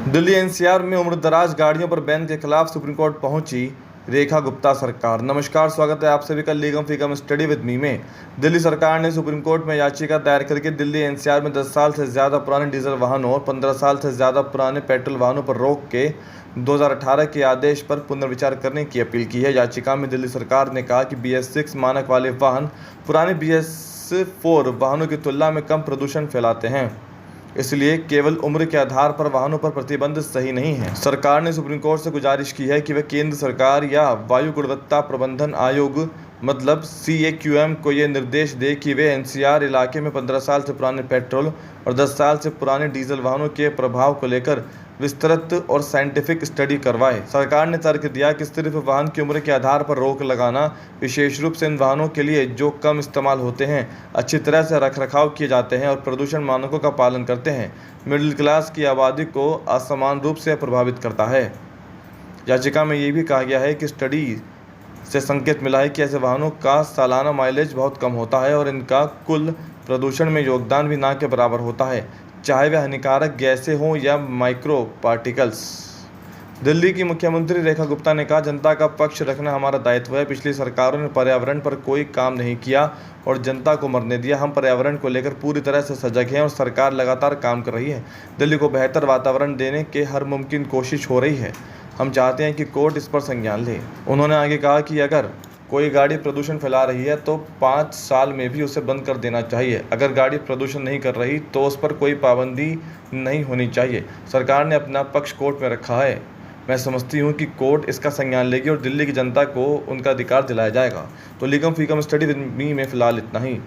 Delhi NCR में उम्रदराज गाड़ियों पर बैन के खिलाफ सुप्रीम कोर्ट पहुंची रेखा गुप्ता सरकार। नमस्कार, स्वागत है आप सभी का लीगम फीगम स्टडी विद मी में। दिल्ली सरकार ने सुप्रीम कोर्ट में याचिका दायर करके दिल्ली एनसीआर में 10 साल से ज़्यादा पुराने डीजल वाहनों और 15 साल से ज़्यादा पुराने पेट्रोल वाहनों पर रोक के 2018 के आदेश पर पुनर्विचार करने की अपील की है। याचिका में दिल्ली सरकार ने कहा कि BS6 मानक वाले वाहन पुराने BS4 वाहनों की तुलना में कम प्रदूषण फैलाते हैं, इसलिए केवल उम्र के आधार पर वाहनों पर प्रतिबंध सही नहीं है। सरकार ने सुप्रीम कोर्ट से गुजारिश की है कि वह केंद्र सरकार या वायु गुणवत्ता प्रबंधन आयोग मतलब CAQM को ये निर्देश दे कि वे एनसीआर इलाके में 15 साल से पुराने पेट्रोल और 10 साल से पुराने डीजल वाहनों के प्रभाव को लेकर विस्तृत और साइंटिफिक स्टडी करवाए। सरकार ने तर्क दिया कि सिर्फ वाहन की उम्र के आधार पर रोक लगाना, विशेष रूप से इन वाहनों के लिए जो कम इस्तेमाल होते हैं, अच्छी तरह से रखरखाव किए जाते हैं और प्रदूषण मानकों का पालन करते हैं, मिडिल क्लास की आबादी को असमान रूप से प्रभावित करता है। याचिका में ये भी कहा गया है कि स्टडी से संकेत मिला है कि ऐसे वाहनों का सालाना माइलेज बहुत कम होता है और इनका कुल प्रदूषण में योगदान भी ना के बराबर होता है, चाहे वे हानिकारक गैसें हों या माइक्रो पार्टिकल्स। दिल्ली की मुख्यमंत्री रेखा गुप्ता ने कहा, जनता का पक्ष रखना हमारा दायित्व है। पिछली सरकारों ने पर्यावरण पर कोई काम नहीं किया और जनता को मरने दिया। हम पर्यावरण को लेकर पूरी तरह से सजग हैं और सरकार लगातार काम कर रही है। दिल्ली को बेहतर वातावरण देने के हर मुमकिन कोशिश हो रही है। हम चाहते हैं कि कोर्ट इस पर संज्ञान ले। उन्होंने आगे कहा कि अगर कोई गाड़ी प्रदूषण फैला रही है तो 5 साल में भी उसे बंद कर देना चाहिए। अगर गाड़ी प्रदूषण नहीं कर रही तो उस पर कोई पाबंदी नहीं होनी चाहिए। सरकार ने अपना पक्ष कोर्ट में रखा है। मैं समझती हूँ कि कोर्ट इसका संज्ञान लेगी और दिल्ली की जनता को उनका अधिकार दिलाया जाएगा। तो लीगम फीगम स्टडी विद मी में फ़िलहाल इतना ही।